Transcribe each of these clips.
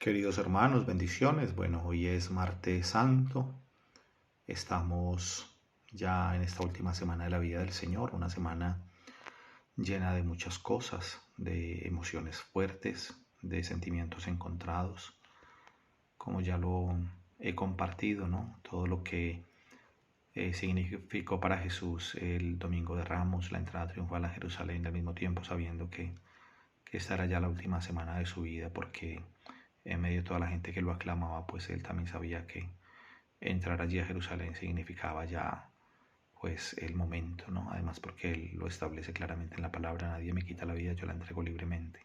Queridos hermanos, bendiciones. Bueno, hoy es martes santo. Estamos ya en esta última semana de la vida del Señor, una semana llena de muchas cosas, de emociones fuertes, de sentimientos encontrados, como ya lo he compartido, ¿no? Todo lo que significó para Jesús el Domingo de Ramos, la entrada triunfal a Jerusalén, al mismo tiempo sabiendo que esta era ya la última semana de su vida, porque en medio de toda la gente que lo aclamaba, pues él también sabía que entrar allí a Jerusalén significaba ya pues el momento, ¿no? Además porque él lo establece claramente en la palabra: nadie me quita la vida, yo la entrego libremente.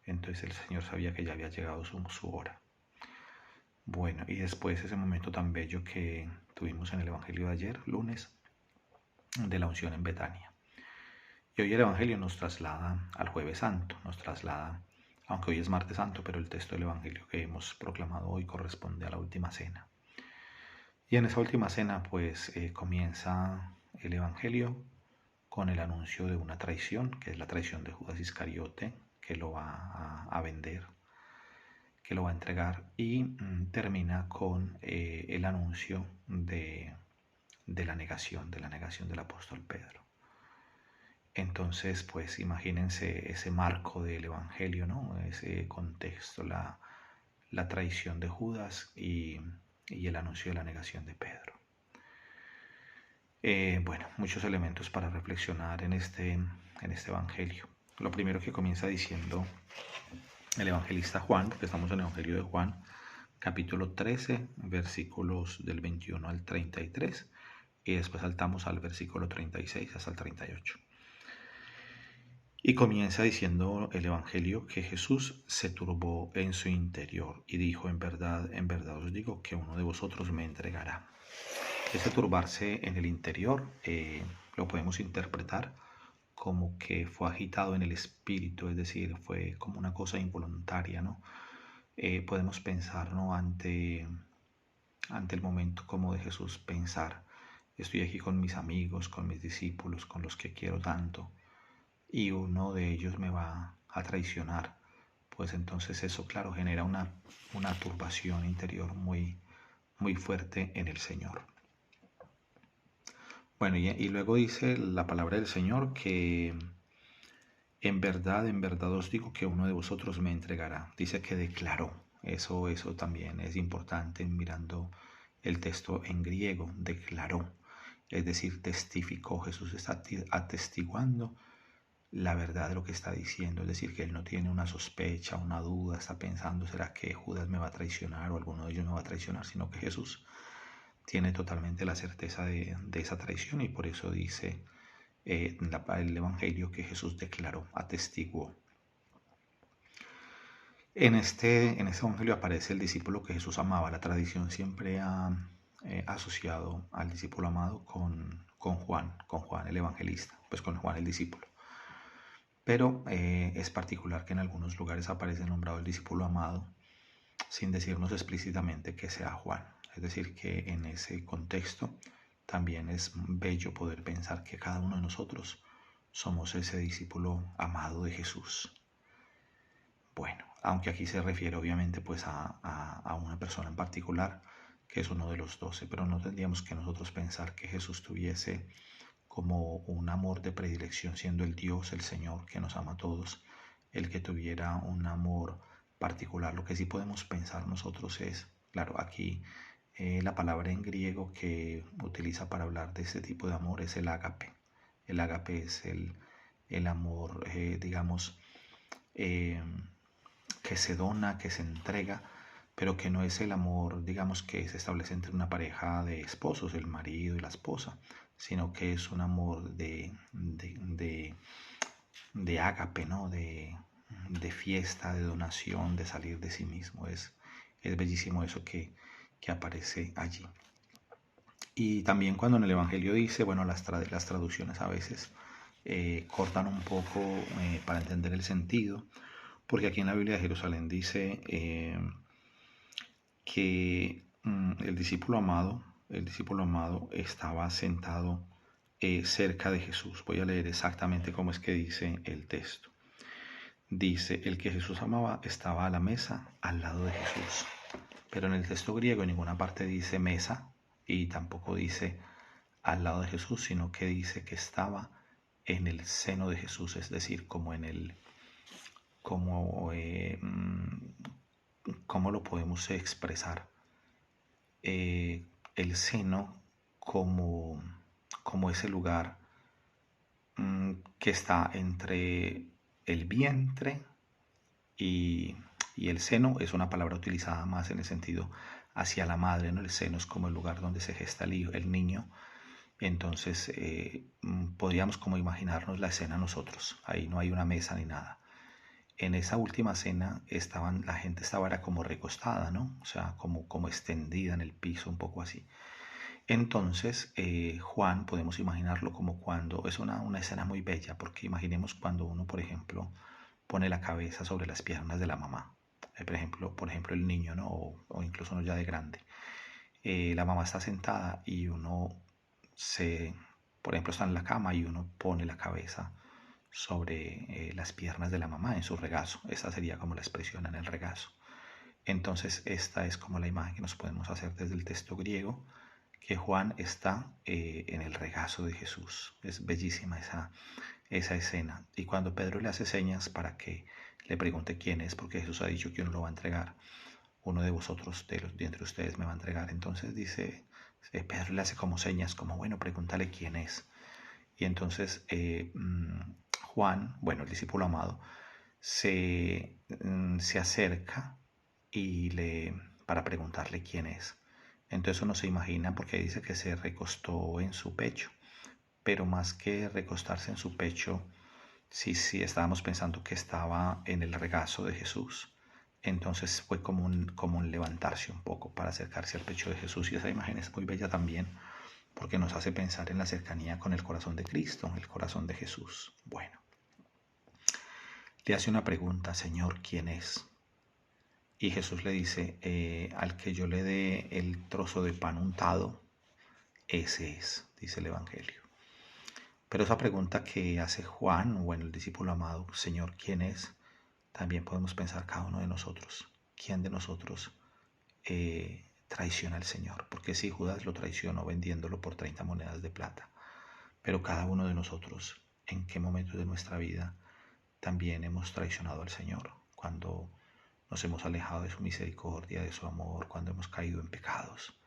Entonces el Señor sabía que ya había llegado su hora. Bueno, y después ese momento tan bello que tuvimos en el Evangelio de ayer, lunes, de la unción en Betania. Y hoy el Evangelio nos traslada al Jueves Santo, nos traslada, aunque hoy es martes santo, pero el texto del Evangelio que hemos proclamado hoy corresponde a la última cena. Y en esa última cena pues comienza el Evangelio con el anuncio de una traición, que es la traición de Judas Iscariote, que lo va a vender, que lo va a entregar, y termina con el anuncio de la negación del apóstol Pedro. Entonces, pues imagínense ese marco del Evangelio, ¿no? Ese contexto, la traición de Judas y el anuncio de la negación de Pedro. Bueno, muchos elementos para reflexionar en este Evangelio. Lo primero que comienza diciendo el evangelista Juan, porque estamos en el Evangelio de Juan, capítulo 13, versículos del 21 al 33, y después saltamos al versículo 36 hasta el 38. Y comienza diciendo el Evangelio que Jesús se turbó en su interior y dijo: en verdad os digo que uno de vosotros me entregará. Ese turbarse en el interior lo podemos interpretar como que fue agitado en el espíritu, es decir, fue como una cosa involuntaria, ¿no? Podemos pensar, ¿no? Ante el momento como de Jesús, pensar: estoy aquí con mis amigos, con mis discípulos, con los que quiero tanto, y uno de ellos me va a traicionar. Pues entonces eso, claro, genera una turbación interior muy, muy fuerte en el Señor. Bueno, y luego dice la palabra del Señor que en verdad os digo que uno de vosotros me entregará. Dice que declaró. Eso también es importante mirando el texto en griego. Declaró, es decir, testificó. Jesús está atestiguando la verdad de lo que está diciendo. Es decir, que él no tiene una sospecha, una duda, está pensando: ¿será que Judas me va a traicionar o alguno de ellos me va a traicionar? Sino que Jesús tiene totalmente la certeza de esa traición, y por eso dice el Evangelio que Jesús declaró, atestiguó. En este Evangelio aparece el discípulo que Jesús amaba. La tradición siempre ha asociado al discípulo amado con Juan el evangelista, pues con Juan el discípulo. Pero es particular que en algunos lugares aparece nombrado el discípulo amado sin decirnos explícitamente que sea Juan. Es decir, que en ese contexto también es bello poder pensar que cada uno de nosotros somos ese discípulo amado de Jesús. Bueno, aunque aquí se refiere obviamente pues a una persona en particular, que es uno de los 12, pero no tendríamos que nosotros pensar que Jesús tuviese como un amor de predilección, siendo el Dios, el Señor, que nos ama a todos, el que tuviera un amor particular. Lo que sí podemos pensar nosotros es, claro, aquí la palabra en griego que utiliza para hablar de este tipo de amor es el ágape. El ágape es el amor, digamos, que se dona, que se entrega, pero que no es el amor, digamos, que se establece entre una pareja de esposos, el marido y la esposa, sino que es un amor de ágape, ¿no? De fiesta, de donación, de salir de sí mismo. Es bellísimo eso que aparece allí. Y también cuando en el Evangelio dice, bueno, las traducciones a veces cortan un poco para entender el sentido, porque aquí en la Biblia de Jerusalén dice que el discípulo amado estaba sentado cerca de Jesús. Voy a leer exactamente cómo es que dice el texto. dice, el que Jesús amaba estaba a la mesa al lado de Jesús. Pero en el texto griego en ninguna parte dice mesa y tampoco dice al lado de Jesús, sino que dice que estaba en el seno de Jesús, es decir, como en el, como, ¿cómo lo podemos expresar? El seno como, como ese lugar que está entre el vientre y, y el seno. Es una palabra utilizada más en el sentido hacia la madre, ¿no? El seno es como el lugar donde se gesta el niño. Entonces podríamos como imaginarnos la escena nosotros. Ahí no hay una mesa ni nada. En esa última cena la gente estaba era como recostada, ¿no? O sea, como extendida en el piso, un poco así. Entonces, Juan, podemos imaginarlo como cuando, es una escena muy bella, porque imaginemos cuando uno, por ejemplo, pone la cabeza sobre las piernas de la mamá. Por ejemplo, el niño, ¿no? O incluso uno ya de grande. La mamá está sentada y uno se, por ejemplo, está en la cama y uno pone la cabeza sobre las piernas de la mamá en su regazo. Esa sería como la expresión en el regazo. Entonces, esta es como la imagen que nos podemos hacer desde el texto griego, que Juan está en el regazo de Jesús. Es bellísima esa escena. Y cuando Pedro le hace señas para que le pregunte quién es, porque Jesús ha dicho que uno lo va a entregar, uno de vosotros, de entre ustedes, me va a entregar. Entonces dice, Pedro le hace como señas, como bueno, pregúntale quién es. Y entonces Juan, bueno, el discípulo amado, se acerca para preguntarle quién es. Entonces uno se imagina, porque dice que se recostó en su pecho, pero más que recostarse en su pecho, sí estábamos pensando que estaba en el regazo de Jesús. Entonces fue como un levantarse un poco para acercarse al pecho de Jesús, y esa imagen es muy bella también porque nos hace pensar en la cercanía con el corazón de Cristo, el corazón de Jesús. Bueno, le hace una pregunta, Señor, ¿quién es? Y Jesús le dice, al que yo le dé el trozo de pan untado, ese es, dice el Evangelio. Pero esa pregunta que hace Juan, o bueno, el discípulo amado, Señor, ¿quién es? También podemos pensar cada uno de nosotros. ¿Quién de nosotros traiciona al Señor? Porque si Judas lo traicionó vendiéndolo por 30 monedas de plata. Pero cada uno de nosotros, ¿en qué momento de nuestra vida también hemos traicionado al Señor? Cuando nos hemos alejado de su misericordia, de su amor, cuando hemos caído en pecados.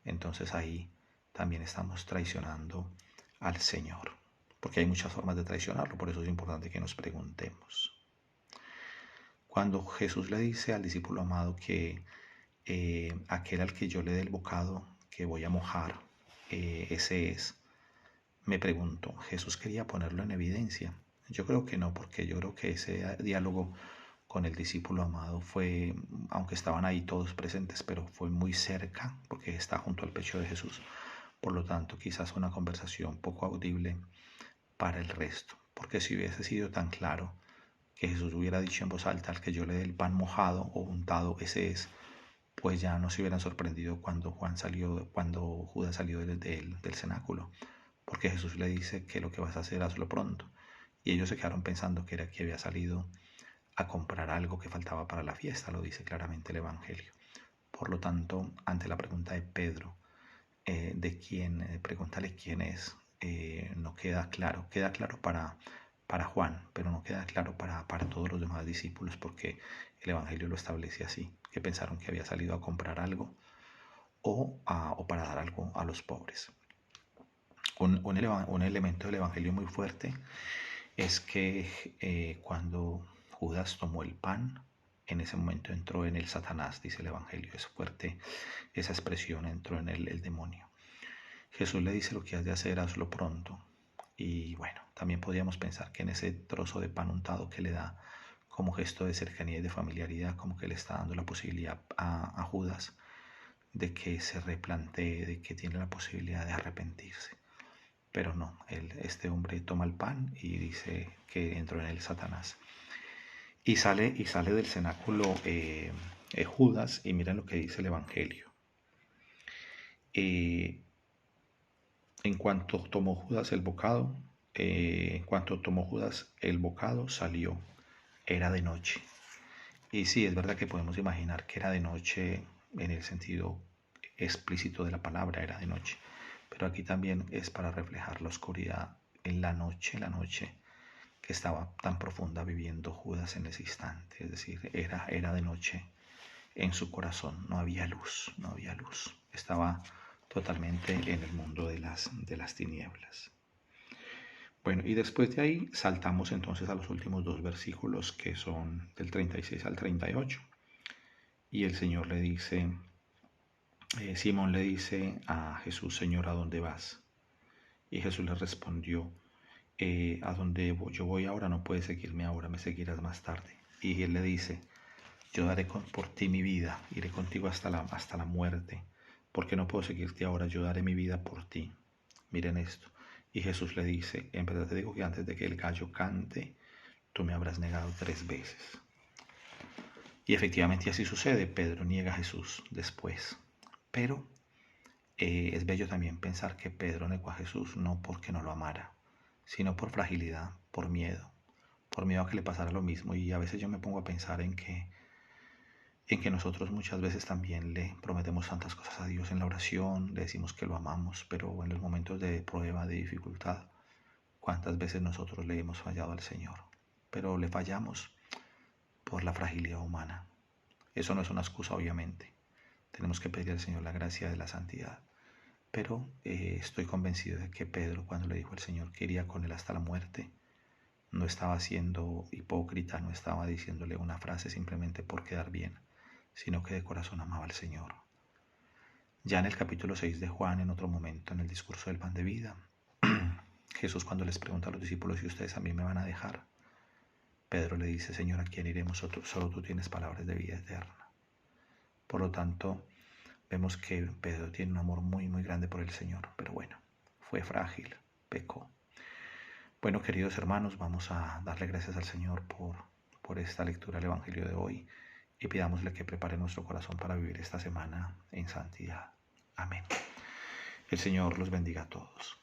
Entonces ahí también estamos traicionando al Señor. Porque hay muchas formas de traicionarlo, por eso es importante que nos preguntemos. Cuando Jesús le dice al discípulo amado que aquel al que yo le dé el bocado que voy a mojar, ese es, me pregunto, ¿Jesús quería ponerlo en evidencia? Yo creo que no, porque yo creo que ese diálogo con el discípulo amado fue, aunque estaban ahí todos presentes, pero fue muy cerca, porque está junto al pecho de Jesús. Por lo tanto, quizás una conversación poco audible para el resto, porque si hubiese sido tan claro que Jesús hubiera dicho en voz alta, al que yo le dé el pan mojado o untado, ese es, pues ya no se hubieran sorprendido cuando Judas salió del cenáculo, porque Jesús le dice que lo que vas a hacer, hazlo pronto. Y ellos se quedaron pensando que era que había salido a comprar algo que faltaba para la fiesta, lo dice claramente el Evangelio. Por lo tanto, ante la pregunta de Pedro, pregúntale quién es, no queda claro para Juan, pero no queda claro para todos los demás discípulos, porque el Evangelio lo establece así, que pensaron que había salido a comprar algo o para dar algo a los pobres. Un elemento del Evangelio muy fuerte es que cuando Judas tomó el pan, en ese momento entró en él Satanás, dice el Evangelio. Es fuerte esa expresión, entró en él el demonio. Jesús le dice, lo que has de hacer, hazlo pronto. Y bueno, también podríamos pensar que en ese trozo de pan untado que le da como gesto de cercanía y de familiaridad, como que le está dando la posibilidad a Judas de que se replantee, de que tiene la posibilidad de arrepentirse. Pero no, este hombre toma el pan y dice que entró en él Satanás. Y sale del cenáculo Judas, y miren lo que dice el Evangelio. En cuanto tomó Judas el bocado, salió era de noche. Y sí, es verdad que podemos imaginar que era de noche en el sentido explícito de la palabra, era de noche. Pero aquí también es para reflejar la oscuridad en la noche que estaba tan profunda viviendo Judas en ese instante. Es decir, era de noche en su corazón, no había luz, no había luz. Estaba totalmente en el mundo de las tinieblas. Bueno, y después de ahí saltamos entonces a los últimos dos versículos que son del 36 al 38. Y el Señor le dice, Simón le dice a Jesús, Señor, ¿a dónde vas? Y Jesús le respondió, a donde yo voy ahora no puedes seguirme ahora, me seguirás más tarde. Y él le dice, yo daré por ti mi vida, iré contigo hasta la muerte, porque no puedo seguirte ahora, yo daré mi vida por ti. Miren esto. Y Jesús le dice, en verdad te digo que antes de que el gallo cante, tú me habrás negado 3 veces. Y efectivamente así sucede, Pedro niega a Jesús después. Pero es bello también pensar que Pedro negó a Jesús no porque no lo amara, sino por fragilidad, por miedo a que le pasara lo mismo. Y a veces yo me pongo a pensar en que nosotros muchas veces también le prometemos tantas cosas a Dios en la oración, le decimos que lo amamos, pero en los momentos de prueba, de dificultad, ¿cuántas veces nosotros le hemos fallado al Señor? Pero le fallamos por la fragilidad humana. Eso no es una excusa, obviamente. Tenemos que pedir al Señor la gracia de la santidad. Pero estoy convencido de que Pedro, cuando le dijo al Señor que iría con él hasta la muerte, no estaba siendo hipócrita, no estaba diciéndole una frase simplemente por quedar bien, sino que de corazón amaba al Señor. Ya en el capítulo 6 de Juan, en otro momento, en el discurso del pan de vida, Jesús cuando les pregunta a los discípulos si ustedes a mí me van a dejar, Pedro le dice, Señor, ¿a quién iremos? Solo tú tienes palabras de vida eterna. Por lo tanto, vemos que Pedro tiene un amor muy, muy grande por el Señor, pero bueno, fue frágil, pecó. Bueno, queridos hermanos, vamos a darle gracias al Señor por esta lectura del Evangelio de hoy y pidámosle que prepare nuestro corazón para vivir esta semana en santidad. Amén. El Señor los bendiga a todos.